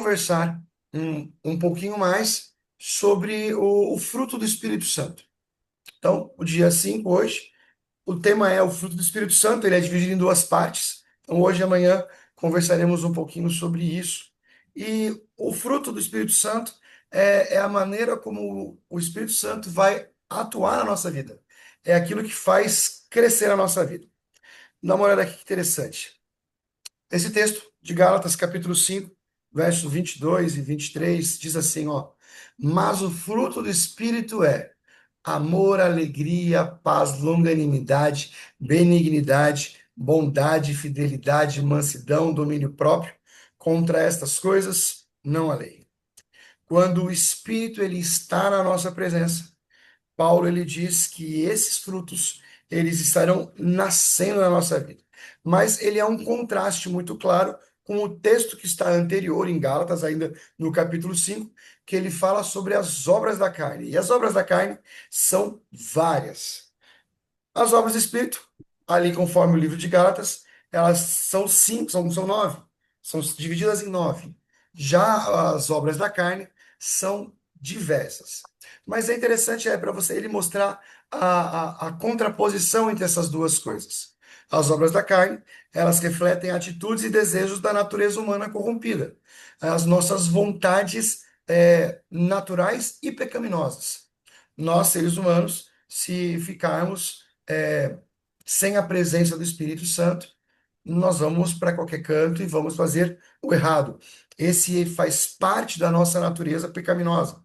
conversar um pouquinho mais sobre o fruto do Espírito Santo. Então, o dia 5 hoje, o tema é o fruto do Espírito Santo, ele é dividido em duas partes. Então, hoje e amanhã conversaremos um pouquinho sobre isso. E o fruto do Espírito Santo é a maneira como o Espírito Santo vai atuar na nossa vida. É aquilo que faz crescer a nossa vida. Dá uma olhada aqui que interessante. Esse texto de Gálatas, capítulo 5, versos 22 e 23, diz assim, ó: Mas o fruto do Espírito é amor, alegria, paz, longanimidade, benignidade, bondade, fidelidade, mansidão, domínio próprio. Contra estas coisas não há lei. Quando o Espírito ele está na nossa presença, Paulo ele diz que esses frutos eles estarão nascendo na nossa vida. Mas ele é um contraste muito claro com o texto que está anterior em Gálatas, ainda no capítulo 5, que ele fala sobre as obras da carne. E as obras da carne são várias. As obras do Espírito, ali conforme o livro de Gálatas, elas são cinco, são nove, são divididas em nove. Já as obras da carne são diversas. Mas é interessante para você ele mostrar a contraposição entre essas duas coisas. As obras da carne, elas refletem atitudes e desejos da natureza humana corrompida, as nossas vontades naturais e pecaminosas. Nós, seres humanos, se ficarmos sem a presença do Espírito Santo, nós vamos para qualquer canto e vamos fazer o errado. Esse faz parte da nossa natureza pecaminosa.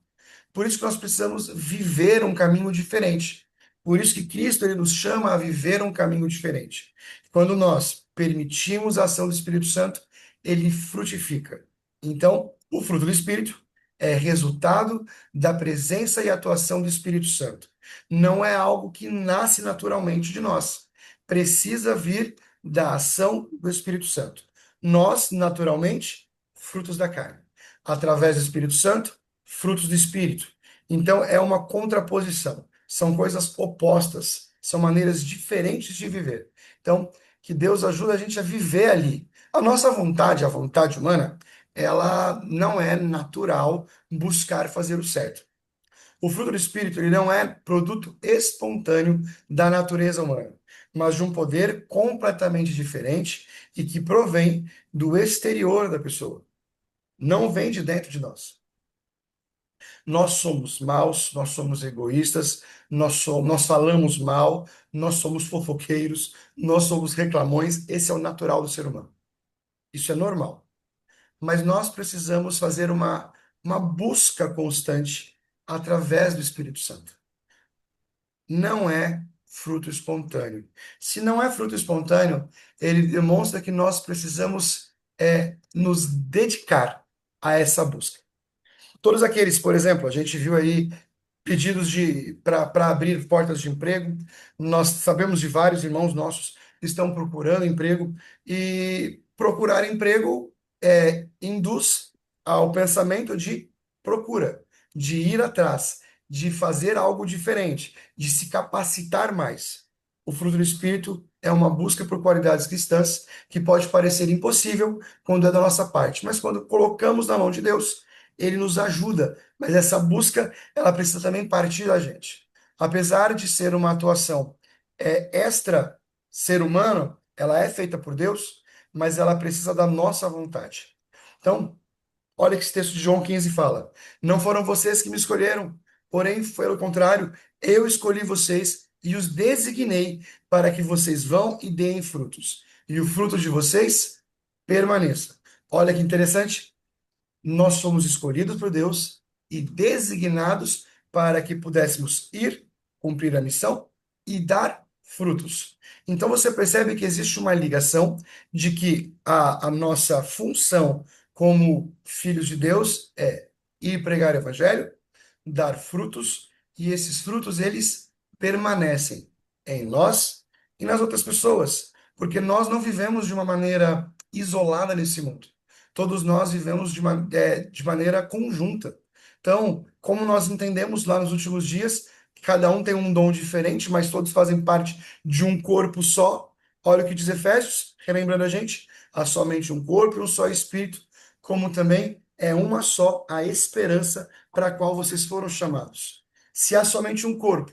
Por isso que nós precisamos viver um caminho diferente. Por isso que Cristo ele nos chama a viver um caminho diferente. Quando nós permitimos a ação do Espírito Santo, ele frutifica. Então, o fruto do Espírito é resultado da presença e atuação do Espírito Santo. Não é algo que nasce naturalmente de nós. Precisa vir da ação do Espírito Santo. Nós, naturalmente, frutos da carne. Através do Espírito Santo, frutos do Espírito. Então, é uma contraposição. São coisas opostas. São maneiras diferentes de viver. Então, que Deus ajude a gente a viver ali. A nossa vontade, a vontade humana, ela não é natural buscar fazer o certo. O fruto do Espírito ele não é produto espontâneo da natureza humana, mas de um poder completamente diferente e que provém do exterior da pessoa. Não vem de dentro de nós. Nós somos maus, nós somos egoístas, nós falamos mal, nós somos fofoqueiros, nós somos reclamões. Esse é o natural do ser humano. Isso é normal. Mas nós precisamos fazer uma busca constante através do Espírito Santo. Não é fruto espontâneo. Se não é fruto espontâneo, ele demonstra que nós precisamos nos dedicar a essa busca. Todos aqueles, por exemplo, a gente viu aí pedidos de para abrir portas de emprego. Nós sabemos de vários irmãos nossos que estão procurando emprego e procurar emprego induz ao pensamento de procura, de ir atrás, de fazer algo diferente, de se capacitar mais. O fruto do Espírito é uma busca por qualidades cristãs que pode parecer impossível quando é da nossa parte, mas quando colocamos na mão de Deus, ele nos ajuda, mas essa busca ela precisa também partir da gente. Apesar de ser uma atuação extra ser humano, ela é feita por Deus, mas ela precisa da nossa vontade. Então, olha que esse texto de João 15 fala: Não foram vocês que me escolheram, porém, pelo contrário, eu escolhi vocês e os designei para que vocês vão e deem frutos, e o fruto de vocês permaneça. Olha que interessante. Nós somos escolhidos por Deus e designados para que pudéssemos ir, cumprir a missão e dar frutos. Então você percebe que existe uma ligação de que a nossa função como filhos de Deus é ir pregar o evangelho, dar frutos, e esses frutos eles permanecem em nós e nas outras pessoas, porque nós não vivemos de uma maneira isolada nesse mundo. Todos nós vivemos de maneira conjunta. Então, como nós entendemos lá nos últimos dias, cada um tem um dom diferente, mas todos fazem parte de um corpo só. Olha o que diz Efésios, relembrando a gente, há somente um corpo e um só espírito, como também é uma só a esperança para a qual vocês foram chamados. Se há somente um corpo,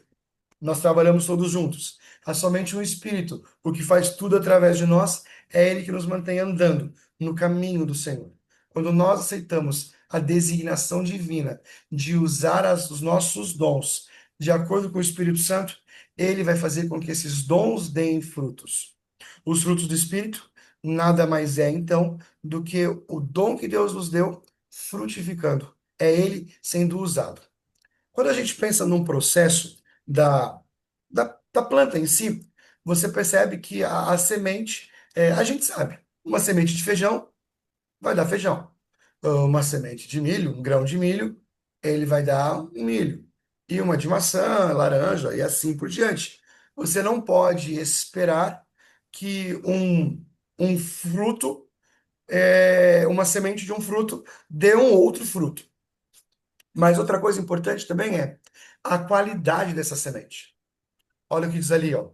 nós trabalhamos todos juntos. Há somente um Espírito, o que faz tudo através de nós, é Ele que nos mantém andando no caminho do Senhor. Quando nós aceitamos a designação divina de usar os nossos dons de acordo com o Espírito Santo, Ele vai fazer com que esses dons deem frutos. Os frutos do Espírito nada mais é, então, do que o dom que Deus nos deu frutificando. É Ele sendo usado. Quando a gente pensa num processo da planta em si, você percebe que a semente, a gente sabe, uma semente de feijão vai dar feijão. Uma semente de milho, um grão de milho, ele vai dar um milho. E uma de maçã, laranja e assim por diante. Você não pode esperar que um fruto, uma semente de um fruto, dê um outro fruto. Mas outra coisa importante também é a qualidade dessa semente. Olha o que diz ali, ó.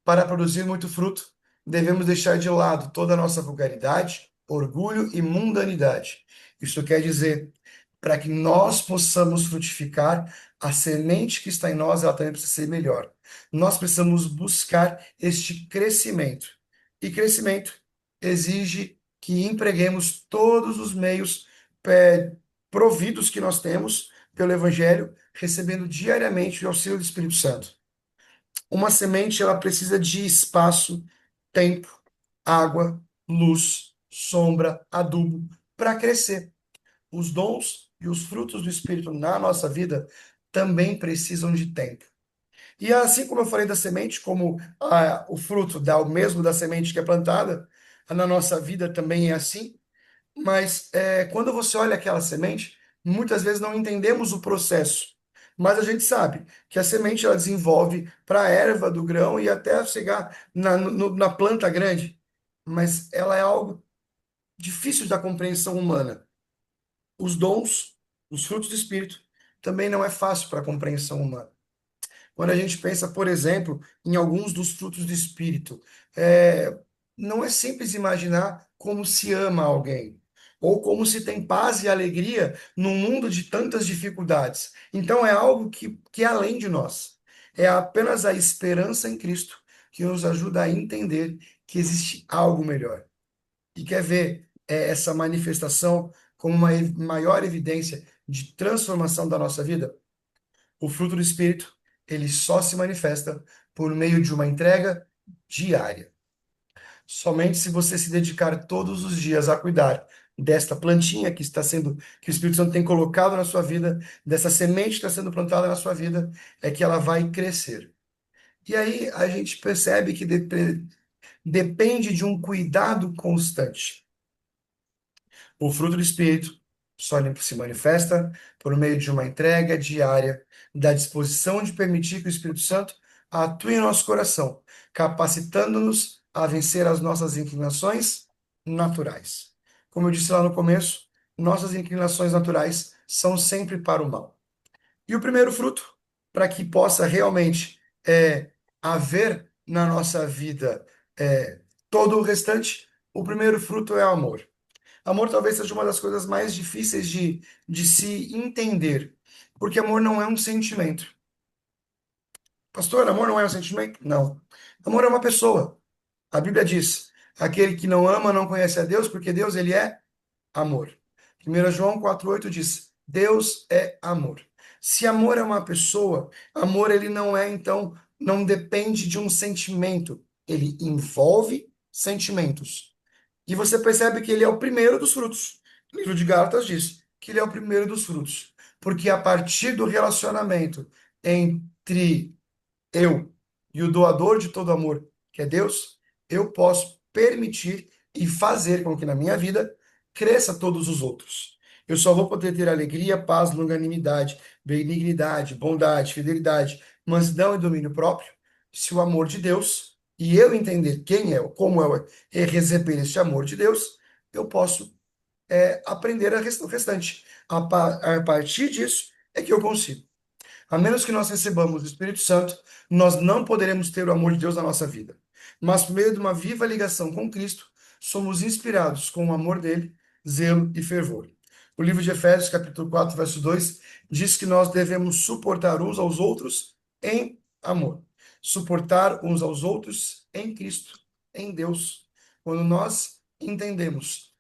Para produzir muito fruto, devemos deixar de lado toda a nossa vulgaridade, orgulho e mundanidade. Isso quer dizer, para que nós possamos frutificar, a semente que está em nós, ela também precisa ser melhor. Nós precisamos buscar este crescimento. E crescimento exige que empreguemos todos os meios providos que nós temos pelo Evangelho, recebendo diariamente o auxílio do Espírito Santo. Uma semente, ela precisa de espaço, tempo, água, luz, sombra, adubo para crescer. Os dons e os frutos do Espírito na nossa vida também precisam de tempo. E assim como eu falei da semente, como o fruto dá o mesmo da semente que é plantada, na nossa vida também é assim. Mas quando você olha aquela semente, muitas vezes não entendemos o processo. Mas a gente sabe que a semente ela desenvolve para a erva do grão e até chegar na planta grande. Mas ela é algo difícil da compreensão humana. Os dons, os frutos do Espírito, também não é fácil para a compreensão humana. Quando a gente pensa, por exemplo, em alguns dos frutos do Espírito, é, não é simples imaginar como se ama alguém, ou como se tem paz e alegria num mundo de tantas dificuldades. Então é algo que é além de nós. É apenas a esperança em Cristo que nos ajuda a entender que existe algo melhor. E quer ver essa manifestação como uma maior evidência de transformação da nossa vida? O fruto do Espírito, ele só se manifesta por meio de uma entrega diária. Somente se você se dedicar todos os dias a cuidar desta plantinha que está sendo, que o Espírito Santo tem colocado na sua vida, dessa semente que está sendo plantada na sua vida, é que ela vai crescer. E aí a gente percebe que depende de um cuidado constante. O fruto do Espírito só se manifesta por meio de uma entrega diária, da disposição de permitir que o Espírito Santo atue em nosso coração, capacitando-nos a vencer as nossas inclinações naturais. Como eu disse lá no começo, nossas inclinações naturais são sempre para o mal. E o primeiro fruto, para que possa realmente haver na nossa vida todo o restante, o primeiro fruto é o amor. Amor talvez seja uma das coisas mais difíceis de se entender, porque amor não é um sentimento. Pastor, amor não é um sentimento? Não. Amor é uma pessoa. A Bíblia diz: aquele que não ama não conhece a Deus, porque Deus ele é amor. 1 João 4,8 diz: Deus é amor. Se amor é uma pessoa, amor ele não é, então, não depende de um sentimento. Ele envolve sentimentos. E você percebe que ele é o primeiro dos frutos. O livro de Gálatas diz que ele é o primeiro dos frutos. Porque a partir do relacionamento entre eu e o doador de todo amor, que é Deus, eu posso permitir e fazer com que na minha vida cresça todos os outros. Eu só vou poder ter alegria, paz, longanimidade, benignidade, bondade, fidelidade, mansidão e domínio próprio, se o amor de Deus e eu entender quem é, como é receber este amor de Deus, eu posso aprender o restante. A partir disso é que eu consigo. A menos que nós recebamos o Espírito Santo, nós não poderemos ter o amor de Deus na nossa vida. Mas por meio de uma viva ligação com Cristo, somos inspirados com o amor dele, zelo e fervor. O livro de Efésios, capítulo 4, verso 2, diz que nós devemos suportar uns aos outros em amor. Suportar uns aos outros em Cristo, em Deus. Quando nós entendemos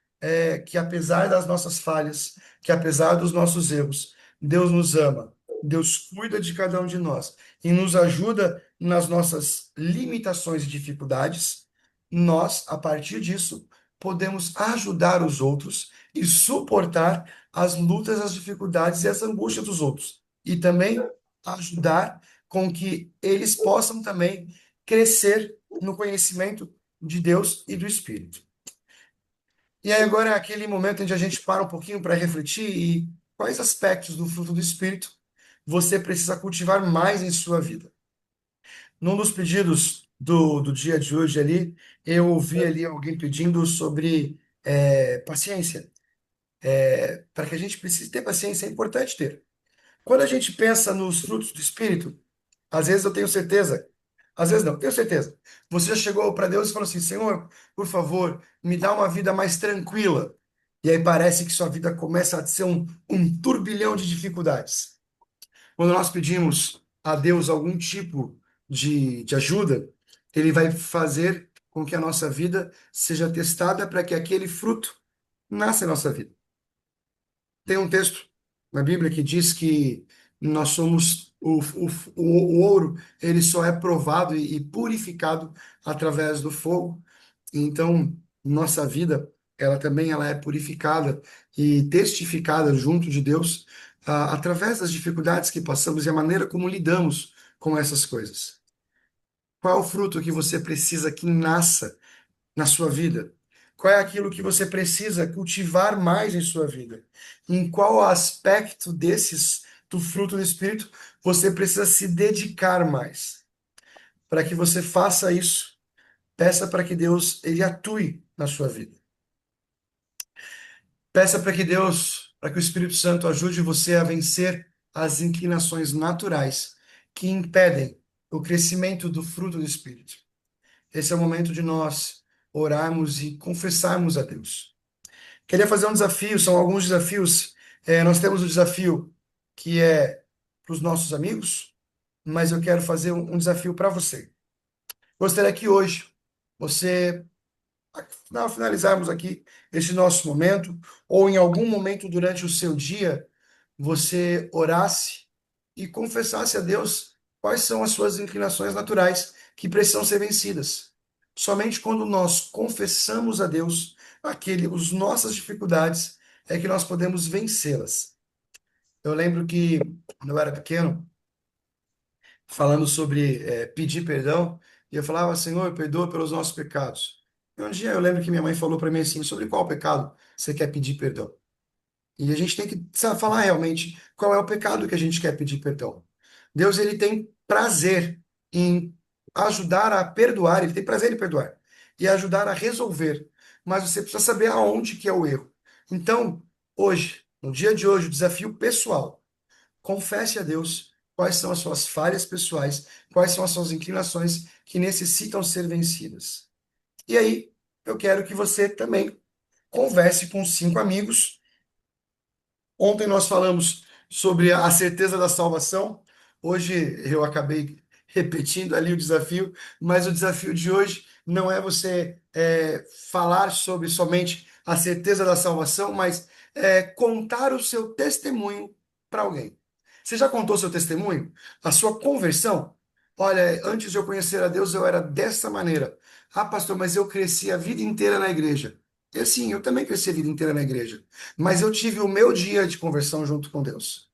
que apesar das nossas falhas, que apesar dos nossos erros, Deus nos ama, Deus cuida de cada um de nós e nos ajuda nas nossas limitações e dificuldades, nós, a partir disso, podemos ajudar os outros e suportar as lutas, as dificuldades e as angústias dos outros. E também ajudar com que eles possam também crescer no conhecimento de Deus e do Espírito. E aí agora é aquele momento onde a gente para um pouquinho para refletir e quais aspectos do fruto do Espírito você precisa cultivar mais em sua vida. Num dos pedidos do dia de hoje ali, eu ouvi ali alguém pedindo sobre paciência. Para que a gente precise ter paciência, é importante ter. Quando a gente pensa nos frutos do Espírito, às vezes eu tenho certeza, às vezes não, tenho certeza. Você já chegou para Deus e falou assim: Senhor, por favor, me dá uma vida mais tranquila. E aí parece que sua vida começa a ser um turbilhão de dificuldades. Quando nós pedimos a Deus algum tipo de ajuda, Ele vai fazer com que a nossa vida seja testada para que aquele fruto nasça em nossa vida. Tem um texto na Bíblia que diz que nós somos o ouro, ele só é provado e purificado através do fogo. Então, nossa vida, ela é purificada e testificada junto de Deus, através das dificuldades que passamos e a maneira como lidamos com essas coisas. Qual é o fruto que você precisa que nasça na sua vida? Qual é aquilo que você precisa cultivar mais em sua vida? Em qual aspecto desses do fruto do Espírito você precisa se dedicar mais? Para que você faça isso, peça para que Deus ele atue na sua vida. Peça para que Deus, para que o Espírito Santo ajude você a vencer as inclinações naturais que impedem o crescimento do fruto do Espírito. Esse é o momento de nós orarmos e confessarmos a Deus. Queria fazer um desafio, são alguns desafios. Nós temos o desafio que é para os nossos amigos, mas eu quero fazer um desafio para você. Gostaria que hoje você, ao finalizarmos aqui esse nosso momento, ou em algum momento durante o seu dia, você orasse e confessasse a Deus quais são as suas inclinações naturais que precisam ser vencidas. Somente quando nós confessamos a Deus as nossas dificuldades é que nós podemos vencê-las. Eu lembro que quando eu era pequeno, falando sobre pedir perdão, e eu falava: Senhor, perdoa pelos nossos pecados. E um dia eu lembro que minha mãe falou para mim assim: sobre qual pecado você quer pedir perdão? E a gente tem que falar realmente qual é o pecado que a gente quer pedir perdão. Deus, ele tem prazer em ajudar a perdoar, ele tem prazer em perdoar e ajudar a resolver, mas você precisa saber aonde que é o erro. Então, hoje, no dia de hoje, o desafio pessoal: confesse a Deus quais são as suas falhas pessoais, quais são as suas inclinações que necessitam ser vencidas. E aí, eu quero que você também converse com 5 amigos. Ontem nós falamos sobre a certeza da salvação. Hoje eu acabei repetindo ali o desafio, mas o desafio de hoje não é você falar sobre somente a certeza da salvação, mas contar o seu testemunho para alguém. Você já contou seu testemunho? A sua conversão? Olha, antes de eu conhecer a Deus, eu era dessa maneira. Ah, pastor, mas eu cresci a vida inteira na igreja. E assim, eu também cresci a vida inteira na igreja. Mas eu tive o meu dia de conversão junto com Deus.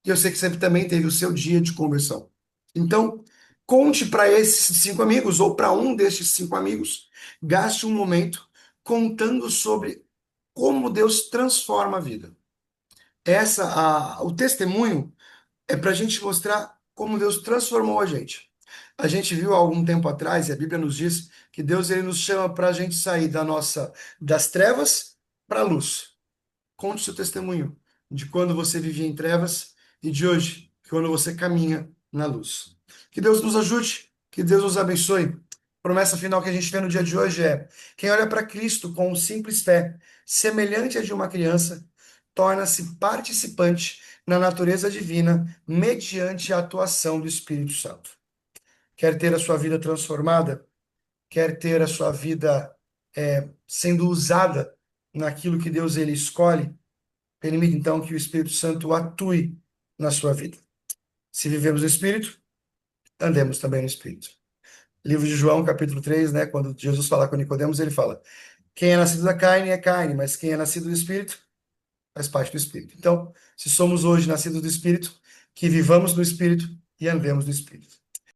E eu sei que você também teve o seu dia de conversão. Então, conte para esses 5 amigos, ou para um destes 5 amigos, gaste um momento contando sobre como Deus transforma a vida. O testemunho é para a gente mostrar como Deus transformou a gente. A gente viu há algum tempo atrás, e a Bíblia nos diz que Deus ele nos chama para a gente sair das trevas para a luz. Conte seu testemunho de quando você vivia em trevas e de hoje, quando você caminha na luz. Que Deus nos ajude, que Deus nos abençoe. A promessa final que a gente vê no dia de hoje é: quem olha para Cristo com simples fé, semelhante à de uma criança, torna-se participante na natureza divina mediante a atuação do Espírito Santo. Quer ter a sua vida transformada? Quer ter a sua vida sendo usada naquilo que Deus ele escolhe? Permite então que o Espírito Santo atue na sua vida. Se vivemos no Espírito, andemos também no Espírito. Livro de João, capítulo 3, né, quando Jesus fala com Nicodemos, ele fala: quem é nascido da carne é carne, mas quem é nascido do Espírito faz parte do Espírito. Então, se somos hoje nascidos do Espírito, que vivamos no Espírito e andemos no Espírito.